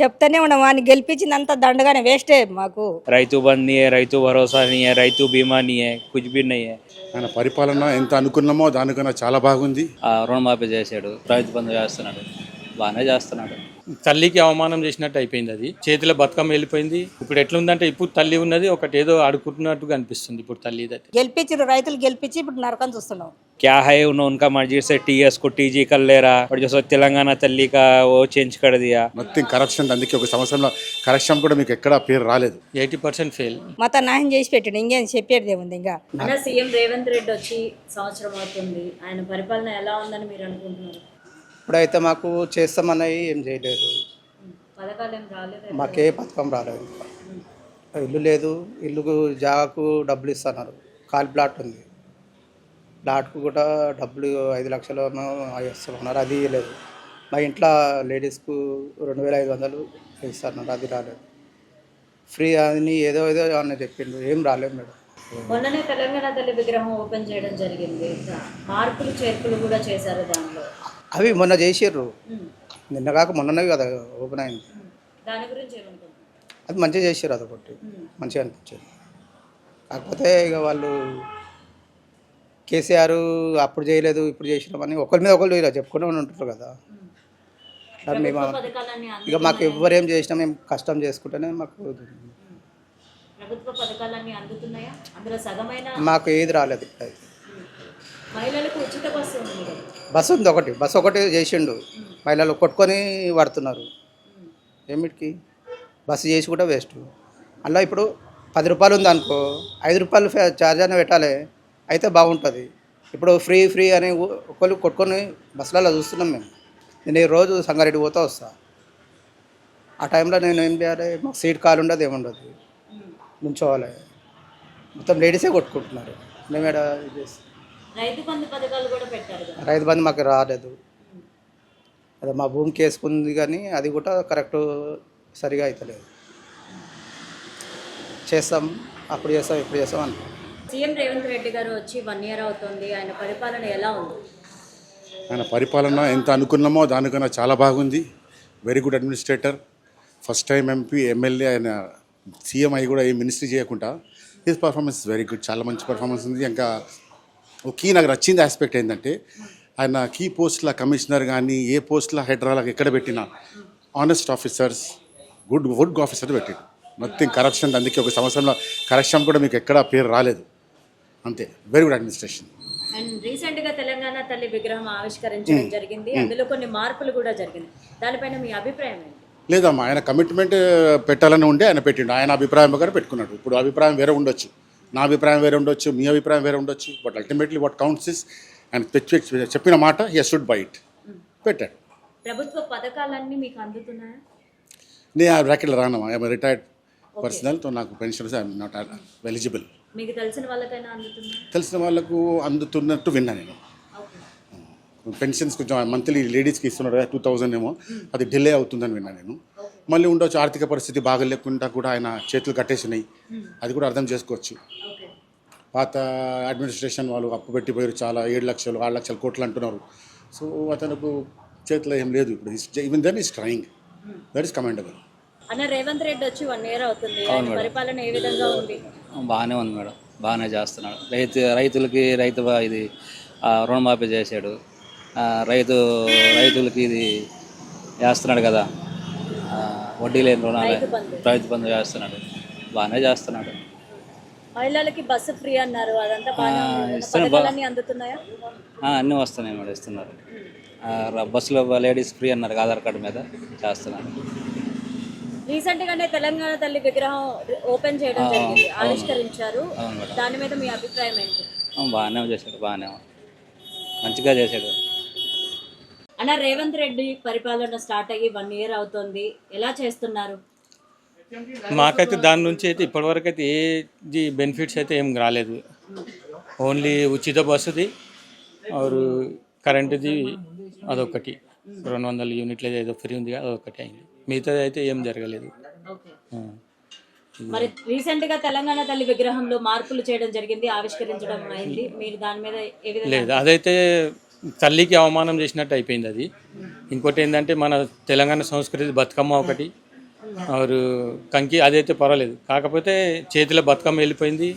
చెప్తానే ఉన్నాం వాడిని గెలిపించిందంతా దండగానే వేస్టే మాకు. రైతు బంద్ नहीं है, రైతు భరోసా नहीं है, రైతు బీమా नहीं है, कुछ भी नहीं है. ఆయన పరిపాలన ఎంత అనుకున్నామో దానికన్నా చాలా బాగుంది. రుణమాఫీ చేశాడు, రైతు బంధు చేస్తున్నాడు, బాగానే చేస్తున్నాడు. తల్లికి అవమానం చేసినట్టు అయిపోయింది. అది చేతిలో బతుకమ్మ వెళ్ళిపోయింది. ఇప్పుడు ఎట్లుందంటే ఇప్పుడు తల్లి ఉన్నది ఒకటి ఏదో అడుగుతున్నట్టుగా అనిపిస్తుంది. ఇప్పుడు తల్లి గెలిపించారు, రైతులు గెలిపించి ఇప్పుడు నరకం చూస్తున్నాం. क्या है उनका मर्जी से टीएस को टीजी कर ले रहा और जो तेलंगाना तल्ली का वो चेंज कर दिया. మొత్తం కరప్షన్. అందుకే ఒక సంవత్సరంలో కరప్షన్ కూడా మీకు ఎక్కడా పేరు రాలేదు. 80% ఫెయిల్. మొత్తం నాశనం చేసి పెట్టాడు. ఇంకేం చెప్పేది ఏముంది? ఇంకా అన్న సీఎం రేవంత్ రెడ్డి వచ్చి సంవత్సరం అవుతుంది. ఆయన పరిపాలన ఎలా ఉందని మీరు అనుకుంటున్నారు? ఇప్పుడైతే మాకు చేస్తామన్నవి ఏం చేయలేదు. పథకాలు ఏం రాలేదు. మాకే పథకం రాలేదు. ఇల్లు లేదు, ఇల్లుకు జాగాకు డబ్బులు ఇస్తున్నారు. ఖాళీ ప్లాట్ ఉంది, ప్లాట్కు కూడా డబ్బులు 5 లక్షలు ఇస్తున్నారు, అది లేదు. మా ఇంట్లో లేడీస్కు 2500 ఇస్తున్నారు, అది రాలేదు. ఫ్రీ అని ఏదో ఏదో అని చెప్పిండు, ఏం రాలేదు మేడం. మొన్ననే తెలంగాణ తల్లి విగ్రహం ఓపెన్ చేయడం జరిగింది. మార్పులు చేర్పులు కూడా చేశారు దానిలో. అవి మొన్న చేసిర్రు, నిన్న కాక మొన్ననే కదా ఓపెన్ అయింది. దాని గురించి ఏమనుకుంటున్నారు? అది మంచిగా చేసారు, అదొకటి మంచిగా అనిపించింది. కాకపోతే ఇక వాళ్ళు కేసీఆర్ అప్పుడు చేయలేదు ఇప్పుడు చేసినామని ఒకరి మీద ఒకరు ఇలా చెప్పుకుంటూ ఉంటారు కదా. అట్లా మేము ఇక మాకు ఎవరేం చేసినా మేము కష్టం చేసుకుంటేనే మాకు ప్రభుత్వ పథకాలన్నీ అందుతున్నాయా? అందులో సగమైన మాకు ఏది రాలేదు. ఇప్పుడైతే మహిళలకు ఉచిత బస్సు ఉంది కదా. బస్సు ఉంది, బస్సు ఒకటి చేసిండు. మహిళలు కొట్టుకొని పడుతున్నారు. ఏమిటికి బస్సు చేసి కూడా వేస్ట్. అలా ఇప్పుడు 10 రూపాయలు ఉంది అనుకో, 5 రూపాయలు ఛార్జ్ అయినా పెట్టాలి, అయితే బాగుంటుంది. ఇప్పుడు ఫ్రీ ఫ్రీ అని ఒకళ్ళు కొట్టుకొని బస్సులలో చూస్తున్నాం మేము. నేను ఈ రోజు సంగారెడ్డి పోతా వస్తా. ఆ టైంలో నేను ఏం చేయాలి? మాకు సీట్ ఖాళీ ఉండదు, ఏముండదు, నుంచోవాలి. మొత్తం లేడీసే కొట్టుకుంటున్నారు. మేము ఏడ రైతు బంధు పథకాలు కూడా పెట్టారు కదా. రైతు బంధు మాకు రాలేదు. అదే మా భూమికి వేసుకుంది కానీ అది కూడా కరెక్ట్ సరిగా అవుతలేదు. చేస్తాం, అప్పుడు చేస్తాం, ఇప్పుడు చేస్తాం అని. సీఎం రేవంత్ రెడ్డి గారు వచ్చి 1 ఇయర్ అవుతుంది. ఆయన పరిపాలన ఎలా ఉంది? ఆయన పరిపాలన ఎంత అనుకున్నామో దానికన్నా చాలా బాగుంది. Very good administrator. First time MP MLA ఆయన సీఎం అయి కూడా ఏ మినిస్ట్రీ చేయకుండా హిస్ పర్ఫార్మెన్స్ వెరీ గుడ్. చాలా మంచి పర్ఫార్మెన్స్ ఉంది. ఇంకా కీ నాకు నచ్చింది ఆస్పెక్ట్ ఏంటంటే ఆయన కీ పోస్టుల కమిషనర్ కానీ ఏ పోస్టుల హైడ్రాలకు ఎక్కడ పెట్టినా ఆనెస్ట్ ఆఫీసర్స్, గుడ్ ఆఫీసర్ పెట్టాడు. మొత్తం కరప్షన్. అందుకే ఒక సంవత్సరంలో కరప్షన్ కూడా మీకు ఎక్కడా పేరు రాలేదు. అంతే, very good administration. And recent గా తెలంగాణ తల్లి విగ్రహం ఆవిష్కరించడం జరిగింది. అందులో కొన్ని మార్పులు కూడా జరిగింది. దానిపైన మీ అభిప్రాయం ఏంటి? లేదమ్మా, ఆయన కమిట్మెంట్ పెట్టాలని ఉండే ఆయన పెట్టిండు. ఆయన అభిప్రాయం ప్రకారం పెట్టుకున్నాడు. ఇప్పుడు అభిప్రాయం వేరే ఉండొచ్చు, నా అభిప్రాయం వేరే ఉండొచ్చు, మీ అభిప్రాయం వేరే ఉండొచ్చు. But ultimately what counts is ఆయన చెప్పిన మాట హి షుడ్ బై ఇట్ పెట్టాడు. ప్రభుత్వ పథకాలన్నీ మీకు అందుతున్నాయా? నేను ఆ బ్రాకెట్లో రానమ్మా. ఐఎమ్ రిటైర్డ్ పర్సనల్తో నాకు పెన్షన్స్ ఐఎమ్ నాట్ ఎలిజిబుల్. మీకు తెలిసిన వాళ్ళకైనా అందుతుందా? తెలిసిన వాళ్ళకు అందుతున్నట్టు విన్నా నేను. పెన్షన్స్ కొంచెం మంత్లీ లేడీస్కి ఇస్తున్నారు కదా, 2000 ఏమో, అది డిలే అవుతుందని విన్నా నేను. మళ్ళీ ఉండొచ్చు, ఆర్థిక పరిస్థితి బాగా లేకుండా కూడా ఆయన చేతులు కట్టేసినాయి, అది కూడా అర్థం చేసుకోవచ్చు. పాత అడ్మినిస్ట్రేషన్ వాళ్ళు అప్పు పెట్టిపోయారు, చాలా 7 లక్షలు 6 లక్షల కోట్లు అంటున్నారు. సో అతనికి చేతిలో ఏం లేదు ఇప్పుడు. Even then is trying, that is commendable. అన్న రైవంత్ రెడ్డి వచ్చి 1 ఇయర్ అవుతుంది. పరిపాలన ఏ విధంగా ఉంది? బాగానే ఉంది మేడం, బాగానే చేస్తున్నాడు. రైతులకి ఇది రుణమాఫీ చేశాడు. రైతులకి ఇది చేస్తున్నాడు కదా, వడ్డీ లేని రుణాలు, రైతు బంధు చేస్తున్నాడు, బాగానే చేస్తున్నాడు. మహిళలకి బస్సు ఫ్రీ అన్నారు, అదంతా పథకాలన్నీ అందుతున్నాయా? అన్నీ వస్తున్నాయి మేడం, ఇస్తున్నారు. బస్సులో లేడీస్ ఫ్రీ అన్నారు, ఆధార్ కార్డు మీద చేస్తున్నారు. రీసెంట్ గానే తెలంగాణ తల్లి విగ్రహం ఓపెన్ చేయడం జరిగింది, ఆవిష్కరించారు. దాని మీద మీ అభిప్రాయం ఏంటి? బాగానే చేశాడు, బాగానే మంచిగా చేశాడు. అన్న రేవంత్ రెడ్డి పరిపాలన స్టార్ట్ అయ్యి 1 ఇయర్ అవుతుంది, ఎలా చేస్తున్నారు? మాకైతే దాని నుంచి అయితే ఇప్పటివరకు అయితే ఏది బెనిఫిట్స్ అయితే ఏం రాలేదు. ఓన్లీ ఉచిత బస్సుది ఆరు కరెంటుది అదొకటి, 200 యూనిట్లు ఏదో ఫ్రీ ఉంది, అదొకటి అయింది. మిగతాది అయితే ఏం జరగలేదు. మరి రీసెంట్ గా తెలంగాణ తల్లి విగ్రహంలో మార్పులు చేయడం జరిగింది, ఆవిష్కరించడం అయింది. మీరు దాని మీద ఏ విధంగా? లేదు, అదైతే తల్లికి అవమానం చేసినట్టు అయిపోయింది అది. ఇంకోటి ఏంటంటే మన తెలంగాణ సంస్కృతి బతుకమ్మ ఒకటి, ఆరు కంకి అదైతే పర్వాలేదు. కాకపోతే చేతిలో బతుకమ్మ వెళ్ళిపోయింది.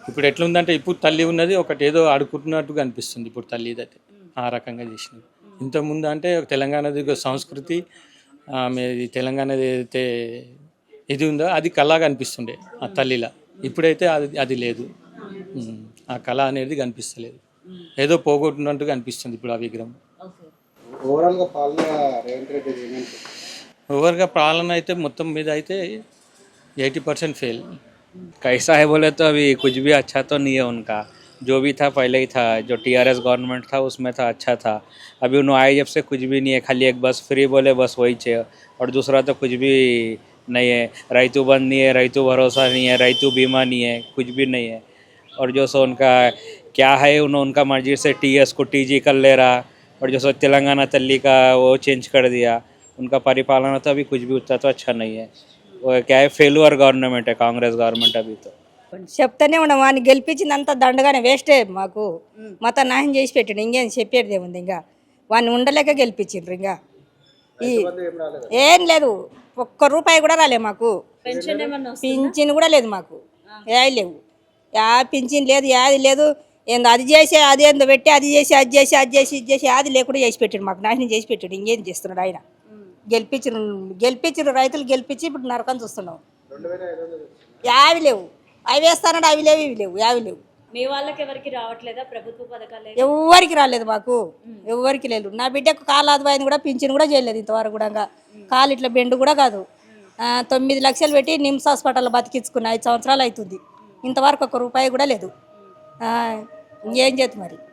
ఇప్పుడు ఎట్లుందంటే ఇప్పుడు తల్లి ఉన్నది ఒకటి ఏదో ఆడుకుంటున్నట్టుగా అనిపిస్తుంది ఇప్పుడు తల్లి ఇదైతే ఆ రకంగా చేసినది. ఇంతకుముందు అంటే తెలంగాణది ఒక సంస్కృతి ఆమెది తెలంగాణది ఏదైతే ఇది ఉందో అది కళగా అనిపిస్తుండే ఆ తల్లిలా. ఇప్పుడైతే అది లేదు. ఆ కళ అనేది కనిపిస్తలేదు. ఏదో పోగొట్టినట్టుగా అనిపిస్తుంది ఇప్పుడు ఆ విగ్రహం. ఓవర్గా పాలన అయితే మొత్తం మీద అయితే 80% ఫెయిల్. कैसा है बोले तो अभी कुछ भी अच्छा तो नहीं है उनका. जो भी था पहले ही था, जो टीआरएस गवर्नमेंट था उसमें था अच्छा था. अभी उन्होंने आए जब से कुछ भी नहीं है, खाली एक बस फ्री बोले बस वही चाहिए और दूसरा तो कुछ भी नहीं है. रैतु बंद नहीं है, रैतु भरोसा नहीं है, रैतु बीमा नहीं है, कुछ भी नहीं है. और जो सो उनका क्या है उनका मर्जी से टीएस को टीजी कर ले रहा और जो सो तेलंगाना तल्ली का वो चेंज कर दिया. उनका परिपालना तो अभी कुछ भी उतना तो अच्छा नहीं है. वो क्या है फेलुअर गवर्नमेंट है कांग्रेस गवर्नमेंट अभी तो. చెప్తానే ఉన్నాం వాడిని గెలిపించిందంతా దండగానే వేస్టే మాకు మొత్తం నాశనం చేసి పెట్టాడు. ఇంకేం చెప్పేది ఏముంది ఇంకా వాడిని ఉండలేక గెలిపించిండ్రు. ఇంకా ఈ ఏం లేదు, ఒక్క రూపాయి కూడా రాలే మాకు. పెన్షన్ ఏమన్నా పింఛన్ కూడా లేదు మాకు, యాది లేవు. పింఛన్ లేదు, యాది లేదు. ఏందో అది చేసి అది ఏందో పెట్టి అది చేసి అది చేసి అది చేసి ఇది చేసి అది లేకుండా చేసి పెట్టాడు మాకు, నాశనం చేసి పెట్టాడు. ఇంకేం చేస్తున్నాడు ఆయన? గెలిపించిన రైతులు గెలిపించి ఇప్పుడు నరకం చూస్తున్నాం. యావి లేవు, అవి వేస్తానడు, అవి లేవు, ఇవి లేవు, యావి లేవు. మీ వాళ్ళకి ఎవరికి రావట్లేదా ప్రభుత్వ పథకాలు? ఎవరికి రాలేదు మాకు, ఎవరికి లేదు. నా బిడ్డకు కాలు ఆదాయం కూడా పింఛన్ కూడా చేయలేదు ఇంతవరకు కూడా. కాలు ఇట్లా బెండు కూడా కాదు. 9 లక్షలు పెట్టి నిమ్స్ హాస్పిటల్ బతికించుకున్న 5 సంవత్సరాలు అవుతుంది. ఇంతవరకు 1 రూపాయి కూడా లేదు. ఇంకేం చేద్దాం మరి?